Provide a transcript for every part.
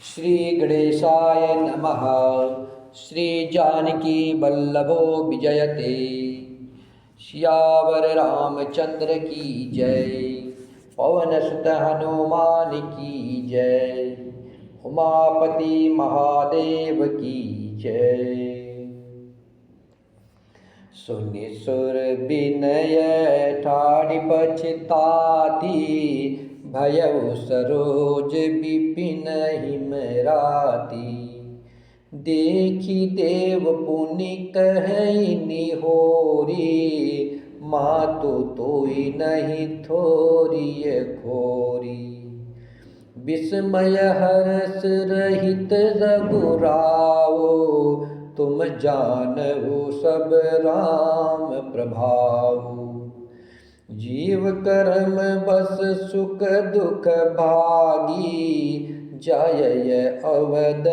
श्री गणेशाय नमः। श्री जानकी वल्लभो विजयते। सियावर रामचंद्र की जय। पवन सुत हनुमान की जय। उमापति महादेव की जय। सुनि सुर विनय ठाढ़ि पछताती। भयउ सरोज विपिन हिमराती। देखी देव पुनि कहई निहोरी। मातु तोई नहीं थोरिय खोरी। विस्मय हर्ष रहित रघुराओ। तुम जानहु सब राम प्रभाऊ। जीव कर्म बस सुख दुख भागी। जाय अवध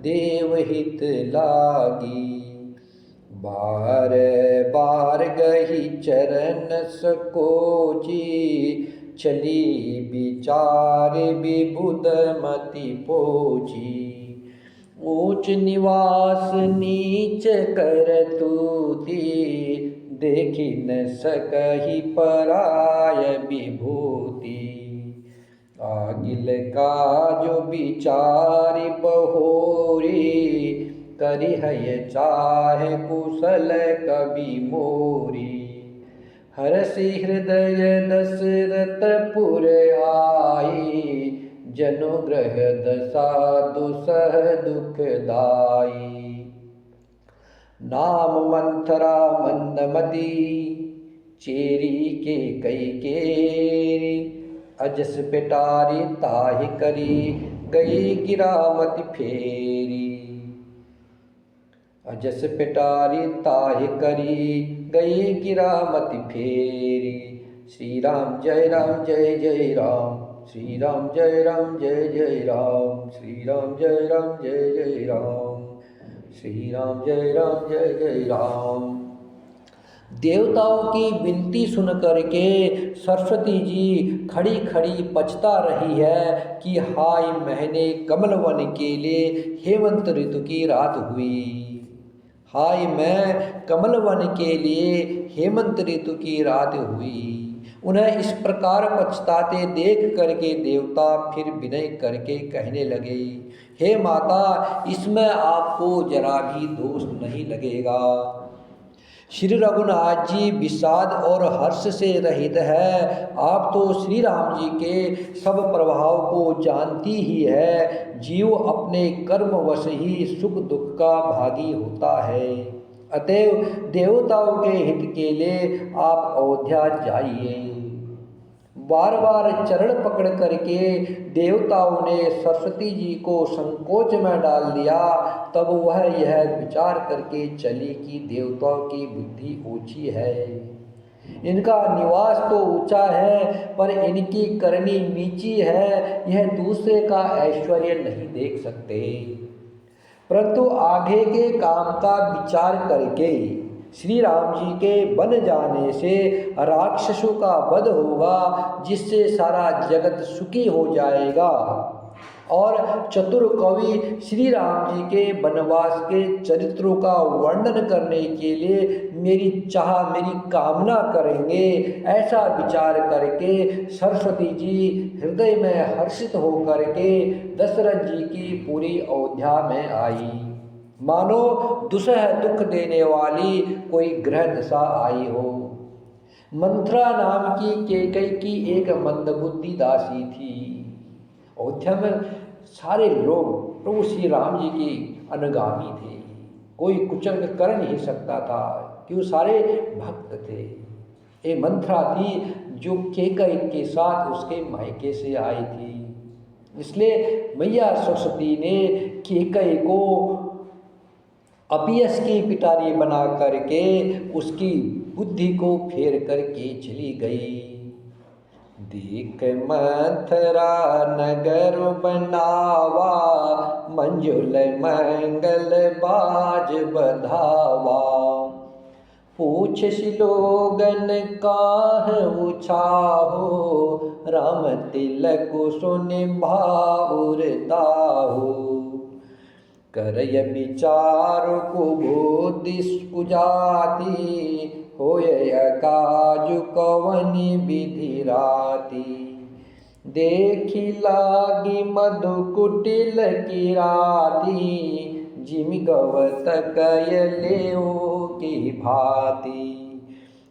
देवहित लागी। बार बार गही चरण सकोची। चली विचार विबुध मति पोची। ऊंच निवास नीच कर तूती। देखी न सकहि पराय विभूति। आगिल काज विचारि बहोरी। करिहय चाहे कुशल कवि मोरी। हरषि हृदय दशरथ पुर आई। जनुग्रह दशा दुसह दुखदाई। नाम मंथरा मंदमती। चेरी के कई केरी। अजस पेटारी ताहि करी। गई गिरामति फेरी। अजस पेटारी ताहि करी। गई गिरामति फेरी। श्री राम जय जय राम। श्री राम जय जय राम। श्री राम जय जय राम। श्री राम जय राम। देवताओं की विनती सुन करके सरस्वती जी खड़ी खड़ी पछता रही है कि हाय मैंने कमल वन के लिए हेमंत ऋतु की रात हुई। हाय मैं कमल वन के लिए हेमंत ऋतु की रात हुई। उन्हें इस प्रकार पछताते देख करके देवता फिर विनय करके कहने लगे, हे माता, इसमें आपको जरा भी दोष नहीं लगेगा। श्री रघुनाथ जी विषाद और हर्ष से रहित है। आप तो श्री राम जी के सब प्रभाव को जानती ही है। जीव अपने कर्मवश ही सुख दुख का भागी होता है। अतएव देवताओं के हित के लिए आप अयोध्या जाइए। बार बार चरण पकड़ करके देवताओं ने सरस्वती जी को संकोच में डाल दिया। तब वह यह विचार करके चली कि देवताओं की बुद्धि ऊंची है। इनका निवास तो ऊंचा है पर इनकी करनी नीची है। यह दूसरे का ऐश्वर्य नहीं देख सकते। परंतु आगे के काम का विचार करके श्री राम जी के बन जाने से राक्षसों का वध होगा, जिससे सारा जगत सुखी हो जाएगा। और चतुर कवि श्री राम जी के वनवास के चरित्रों का वर्णन करने के लिए मेरी चाह मेरी कामना करेंगे। ऐसा विचार करके सरस्वती जी हृदय में हर्षित होकर के दशरथ जी की पूरी अयोध्या में आई। मानो दुसह दुख देने वाली कोई ग्रह दशा आई हो। मंथरा नाम की केकई की एक मंदबुद्धि दासी थी। अयोध्या में सारे लोग प्रभु श्री राम जी की अनुगामी थे। कोई कुचल कर नहीं सकता था कि वो सारे भक्त थे। एक मंथरा थी जो केकई के साथ उसके मायके से आई थी। इसलिए मैया सरस्वती ने केकई को अपयश की पिटारी बना करके उसकी बुद्धि को फेर करके चली गई। देख मथुरा नगर बनावा। मंजुल मंगल बाज बधावा। पूछ शिलोगन काहू छाहो, राम तिलक सुन भाउर ताहो। करय विचार कुबोध सुजाति, होय काजु कवनि विधि राति। देखी लागी मधु कुटिल की राती, जिमि गवत कय लेओ की भांति।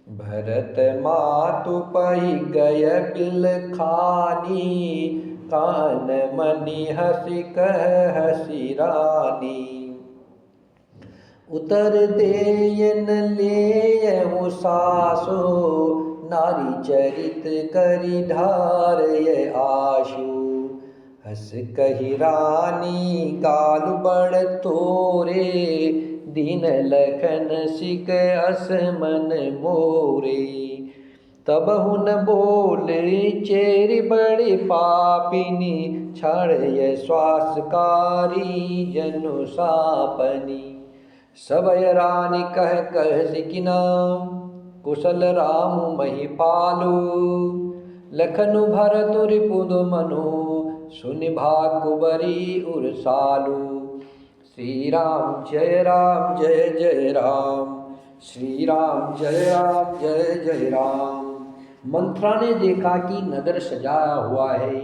भरत मातु पहि गय बिल खानी, कान मनि हसि कह हसि रानी। उतर देयन लेयहु सासो, नारी चरित करि ढारय आशु। हस कहि रानी गाल बड़ तोरे, दीन लखन सिक अस मन मोरे। तबहु न बोले चेरि बड़े पापिनी, छाड़य श्वासकारी जनु सापनी। सबय रानी कह कह सिकिना, कुशल राम महिपालु। लखनु भरत रिपुद मनु, सुनि भाकुबरी उरसालु। श्री राम जय जय राम, श्री राम जय जय राम। मंथरा ने देखा कि नगर सजाया हुआ है,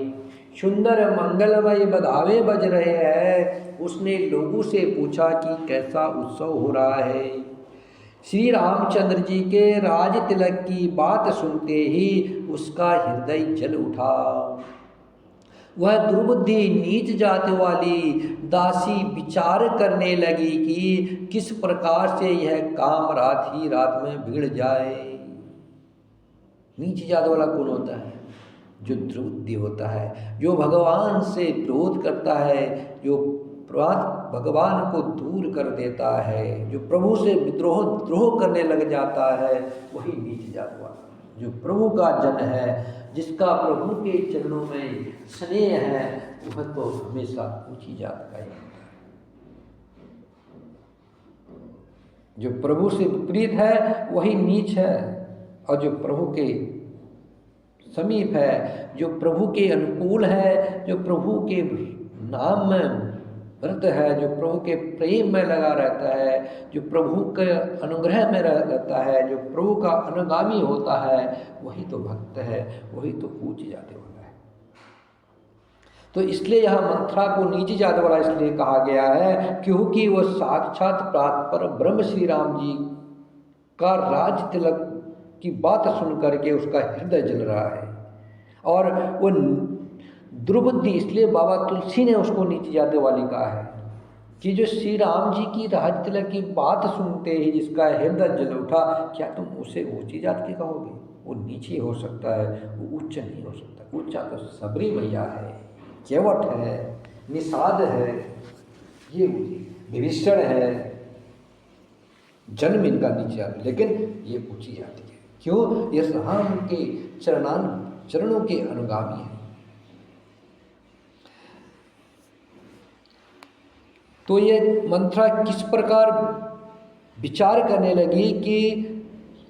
सुंदर मंगलमय बधावे बज रहे हैं। उसने लोगों से पूछा कि कैसा उत्सव हो रहा है। श्री रामचंद्र जी के राज तिलक की बात सुनते ही उसका हृदय जल उठा। वह दुर्बुद्धि नीच जाति वाली दासी विचार करने लगी कि किस प्रकार से यह काम रात ही रात में बिगड़ जाए। नीच जाति वाला कौन होता है? जो दुर्बुद्धि होता है, जो भगवान से विरोध करता है, जो भगवान को दूर कर देता है, जो प्रभु से द्रोह करने लग जाता है, वही नीच जाति वाला। जो प्रभु का जन है, जिसका प्रभु के चरणों में स्नेह है, वह तो हमेशा ऊंची जात का ही होता है। जो प्रभु से विपरीत है वही नीच है, और जो प्रभु के समीप है, जो प्रभु के अनुकूल है, जो प्रभु के नाम में व्रत है, जो प्रभु के प्रेम में लगा रहता है, जो प्रभु के अनुग्रह में रहता है, जो प्रभु का अनुगामी होता है, वही तो भक्त है, वही तो ऊंची जाति वाला है। तो इसलिए यहाँ मंथरा को नीची जाति वाला इसलिए कहा गया है क्योंकि वह साक्षात प्रातपर ब्रह्म श्री राम जी का राज तिलक की बात सुन करके उसका हृदय जल रहा है। और वो दुर्बुद्धि, इसलिए बाबा तुलसी ने उसको नीची जाति वाली कहा है कि जो श्री राम जी की राज तिलक की बात सुनते ही जिसका हृदय जल उठा, क्या तुम उसे ऊंची जात की कहोगे? वो नीची हो सकता है, वो उच्च नहीं हो सकता। ऊंचा तो सबरी मैया है, केवट है, निषाद है, ये विभीषण है, जन्म इनका नीचे जाति, लेकिन ये ऊंची जाति है। क्यों? ये राम के चरणों के अनुगामी है। तो ये मंथरा किस प्रकार विचार करने लगी कि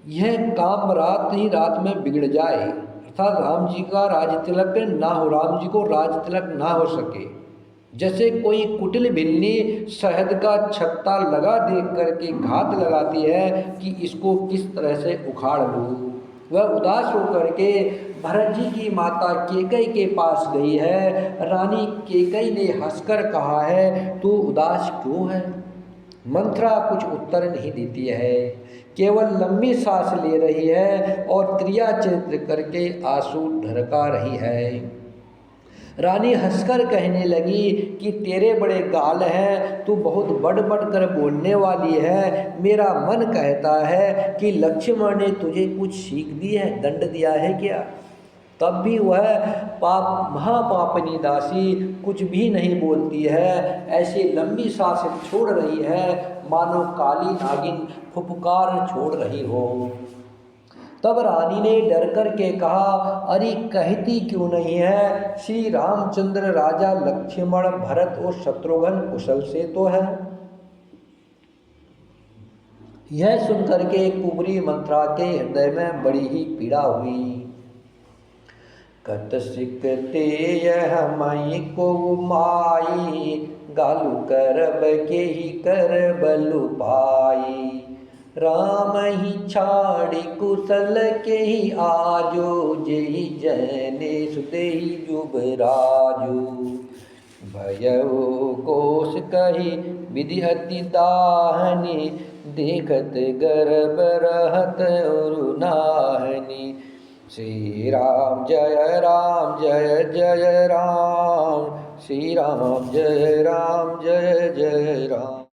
यह काम रात ही रात में बिगड़ जाए, अर्थात राम जी का राज तिलक ना हो, राम जी को राज तिलक ना हो सके। जैसे कोई कुटिल बिल्ली शहद का छत्ता लगा देख करके घात लगाती है कि इसको किस तरह से उखाड़ लूँ, वह उदास होकर के भरत जी की माता केकई के पास गई है। रानी केकई ने हंसकर कहा है, तू उदास क्यों है? मंथरा कुछ उत्तर नहीं देती है, केवल लंबी सांस ले रही है और क्रिया चित्र करके आंसू ढरका रही है। रानी हंसकर कहने लगी कि तेरे बड़े गाल हैं, तू बहुत बढ़ बढ़ कर बोलने वाली है। मेरा मन कहता है कि लक्ष्मण ने तुझे कुछ सीख दी है, दंड दिया है क्या? तब भी वह महापापनी दासी कुछ भी नहीं बोलती है, ऐसी लंबी सांसें छोड़ रही है मानो काली नागिन फुफकार छोड़ रही हो। तब रानी ने डर कर के कहा, अरे कहती क्यों नहीं है? श्री रामचंद्र राजा लक्ष्मण भरत और शत्रुघ्न कुशल से तो है। यह सुनकर के कुबरी मंत्रा के हृदय में बड़ी ही पीड़ा हुई। कत सिकते यह मई को माई, गालू करब के ही कर बलु पाई। राम ही छाड़ी कुशल के ही आजो, जेहि जने सुदेहि जुबराजो। भयउ कोश कही विधि अति दाहनी, देखत गर्भ रहत और नाहनी। श्री राम जय जय राम, श्री राम जय जय राम।